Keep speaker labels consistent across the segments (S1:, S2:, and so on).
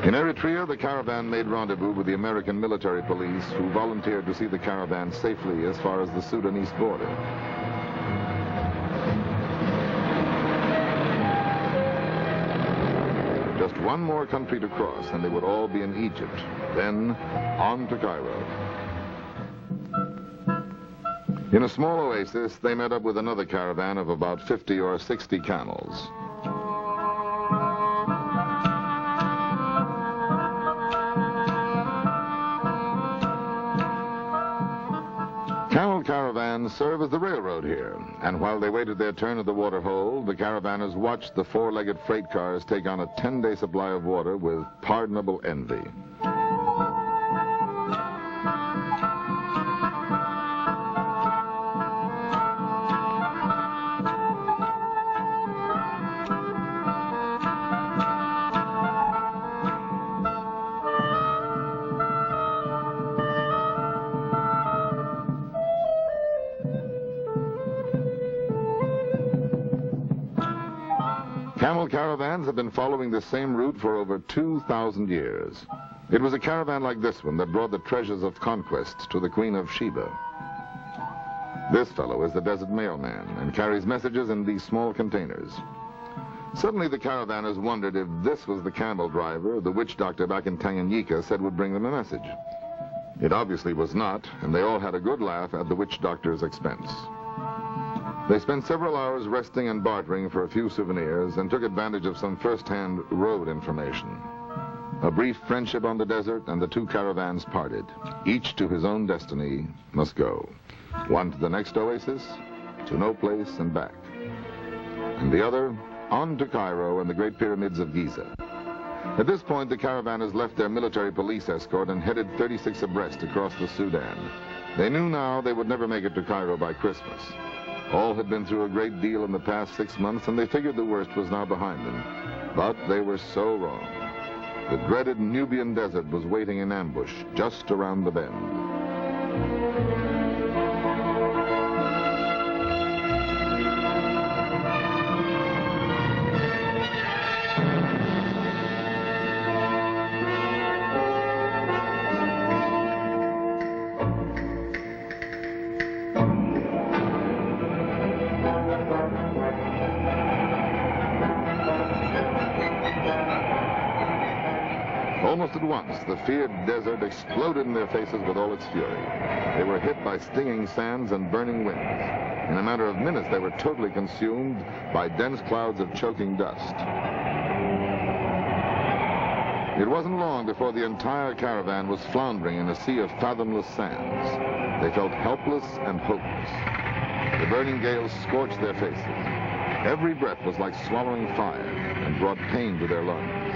S1: In Eritrea, the caravan made rendezvous with the American military police, who volunteered to see the caravan safely as far as the Sudanese border. Just one more country to cross, and they would all be in Egypt. Then, on to Cairo. In a small oasis, they met up with another caravan of about 50 or 60 camels. Camel caravans serve as the railroad here, and while they waited their turn at the water hole, the caravanners watched the four-legged freight cars take on a 10-day supply of water with pardonable envy. Camel caravans have been following the same route for over 2,000 years. It was a caravan like this one that brought the treasures of conquest to the Queen of Sheba. This fellow is the desert mailman and carries messages in these small containers. Suddenly the caravanners wondered if this was the camel driver the witch doctor back in Tanganyika said would bring them a message. It obviously was not, and they all had a good laugh at the witch doctor's expense. They spent several hours resting and bartering for a few souvenirs and took advantage of some first-hand road information. A brief friendship on the desert, and the two caravans parted. Each to his own destiny must go. One to the next oasis, to no place and back. And the other, on to Cairo and the Great Pyramids of Giza. At this point, the caravanners left their military police escort and headed 36 abreast across the Sudan. They knew now they would never make it to Cairo by Christmas. All had been through a great deal in the past 6 months, and they figured the worst was now behind them. But they were so wrong. The dreaded Nubian desert was waiting in ambush just around the bend. Almost at once, the feared desert exploded in their faces with all its fury. They were hit by stinging sands and burning winds. In a matter of minutes, they were totally consumed by dense clouds of choking dust. It wasn't long before the entire caravan was floundering in a sea of fathomless sands. They felt helpless and hopeless. The burning gales scorched their faces. Every breath was like swallowing fire and brought pain to their lungs.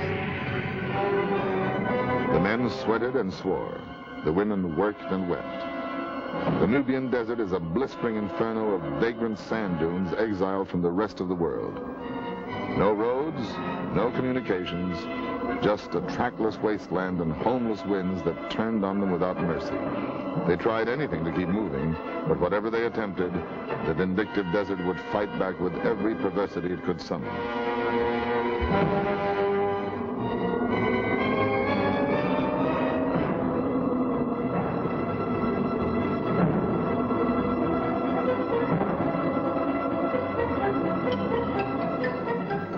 S1: The men sweated and swore. The women worked and wept. The Nubian desert is a blistering inferno of vagrant sand dunes exiled from the rest of the world. No roads, no communications, just a trackless wasteland and homeless winds that turned on them without mercy. They tried anything to keep moving, but whatever they attempted, the vindictive desert would fight back with every perversity it could summon.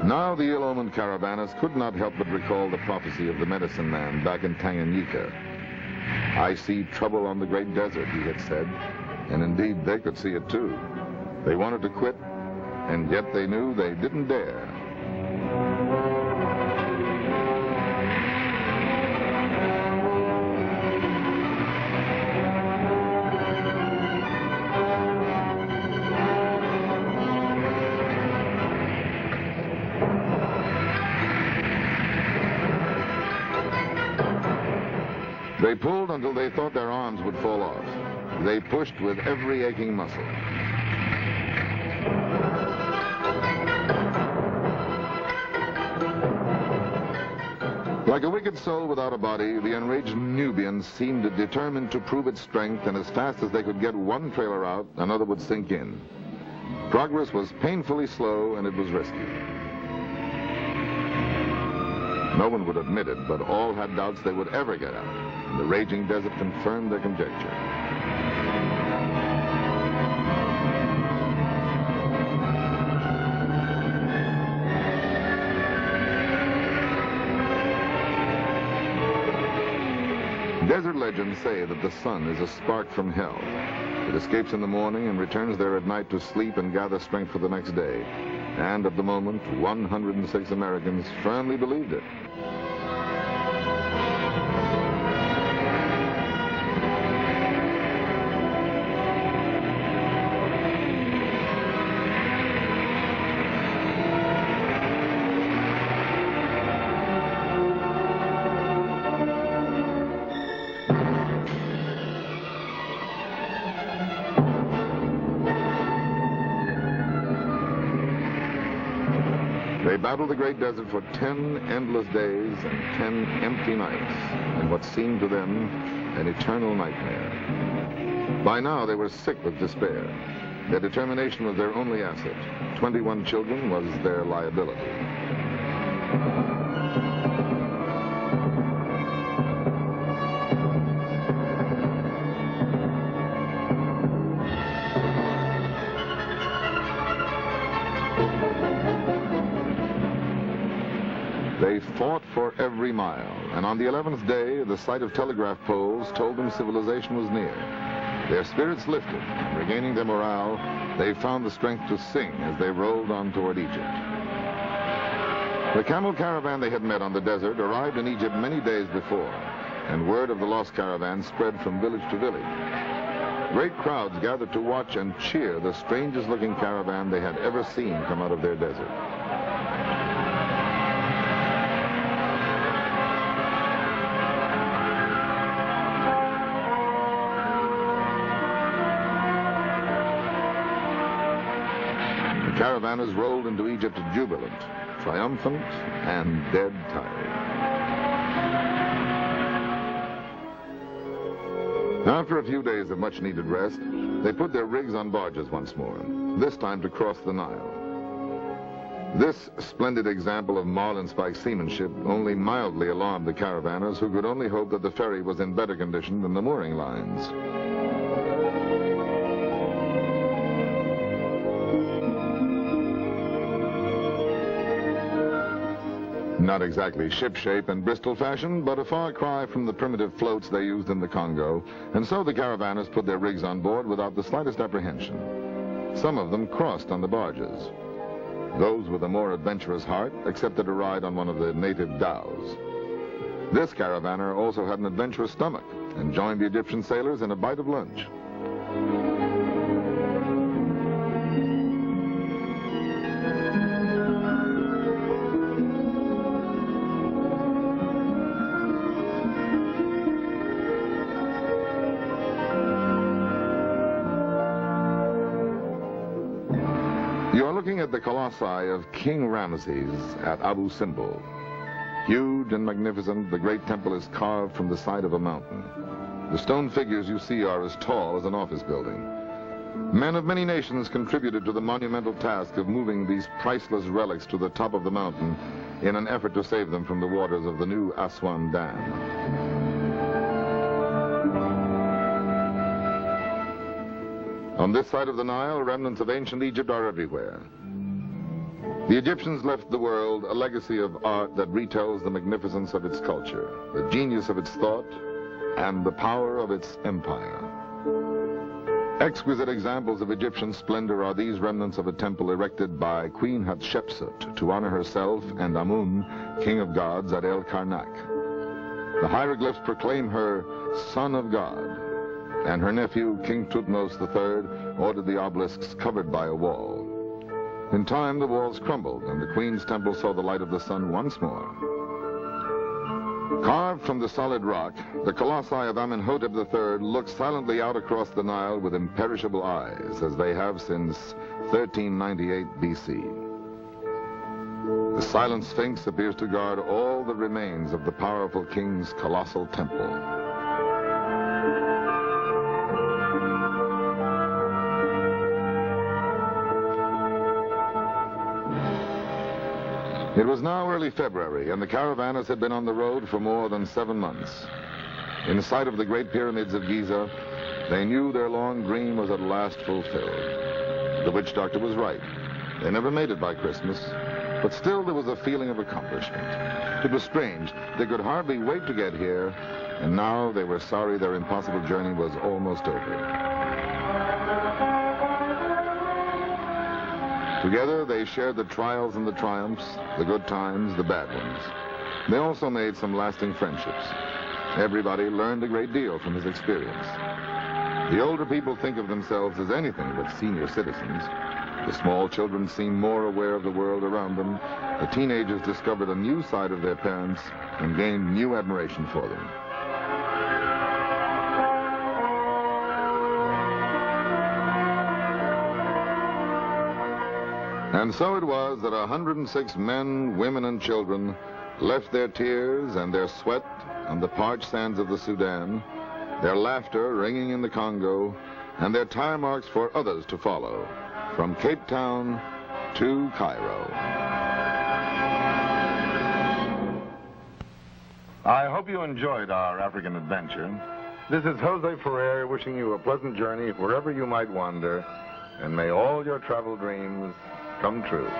S1: Now the ill-omened caravanners could not help but recall the prophecy of the medicine man back in Tanganyika. "I see trouble on the great desert," he had said, and indeed they could see it too. They wanted to quit, and yet they knew they didn't dare. They pulled until they thought their arms would fall off. They pushed with every aching muscle. Like a wicked soul without a body, the enraged Nubians seemed determined to prove its strength, and as fast as they could get one trailer out, another would sink in. Progress was painfully slow, and it was risky. No one would admit it, but all had doubts they would ever get out. And the raging desert confirmed their conjecture. Desert legends say that the sun is a spark from hell. It escapes in the morning and returns there at night to sleep and gather strength for the next day. And at the moment, 106 Americans firmly believed it. They battled the great desert for 10 endless days and 10 empty nights in what seemed to them an eternal nightmare. By now, they were sick with despair. Their determination was their only asset. 21 children was their liability. They fought for every mile, and on the 11th day, the sight of telegraph poles told them civilization was near. Their spirits lifted, and regaining their morale, they found the strength to sing as they rolled on toward Egypt. The camel caravan they had met on the desert arrived in Egypt many days before, and word of the lost caravan spread from village to village. Great crowds gathered to watch and cheer the strangest-looking caravan they had ever seen come out of their desert. Caravanners rolled into Egypt jubilant, triumphant, and dead tired. After a few days of much-needed rest, they put their rigs on barges once more, this time to cross the Nile. This splendid example of marlinspike seamanship only mildly alarmed the caravanners, who could only hope that the ferry was in better condition than the mooring lines. Not exactly shipshape and Bristol fashion, but a far cry from the primitive floats they used in the Congo, and so the caravanners put their rigs on board without the slightest apprehension. Some of them crossed on the barges. Those with a more adventurous heart accepted a ride on one of the native dhows. This caravaner also had an adventurous stomach and joined the Egyptian sailors in a bite of lunch. You are looking at the colossi of King Ramses at Abu Simbel. Huge and magnificent, the great temple is carved from the side of a mountain. The stone figures you see are as tall as an office building. Men of many nations contributed to the monumental task of moving these priceless relics to the top of the mountain in an effort to save them from the waters of the new Aswan Dam. On this side of the Nile, remnants of ancient Egypt are everywhere. The Egyptians left the world a legacy of art that retells the magnificence of its culture, the genius of its thought, and the power of its empire. Exquisite examples of Egyptian splendor are these remnants of a temple erected by Queen Hatshepsut to honor herself and Amun, king of gods, at El Karnak. The hieroglyphs proclaim her son of God, and her nephew, King Thutmose III, ordered the obelisks covered by a wall. In time, the walls crumbled, and the Queen's temple saw the light of the sun once more. Carved from the solid rock, the colossi of Amenhotep III look silently out across the Nile with imperishable eyes, as they have since 1398 BC. The silent Sphinx appears to guard all the remains of the powerful king's colossal temple. It was now early February, and the caravanners had been on the road for more than 7 months. In sight of the great pyramids of Giza, they knew their long dream was at last fulfilled. The witch doctor was right. They never made it by Christmas, but still there was a feeling of accomplishment. It was strange. They could hardly wait to get here, and now they were sorry their impossible journey was almost over. Together, they shared the trials and the triumphs, the good times, the bad ones. They also made some lasting friendships. Everybody learned a great deal from his experience. The older people think of themselves as anything but senior citizens. The small children seem more aware of the world around them. The teenagers discovered a new side of their parents and gained new admiration for them. And so it was that 106 men, women, and children left their tears and their sweat on the parched sands of the Sudan, their laughter ringing in the Congo, and their tire marks for others to follow, from Cape Town to Cairo. I hope you enjoyed our African adventure. This is Jose Ferrer wishing you a pleasant journey wherever you might wander, and may all your travel dreams come true.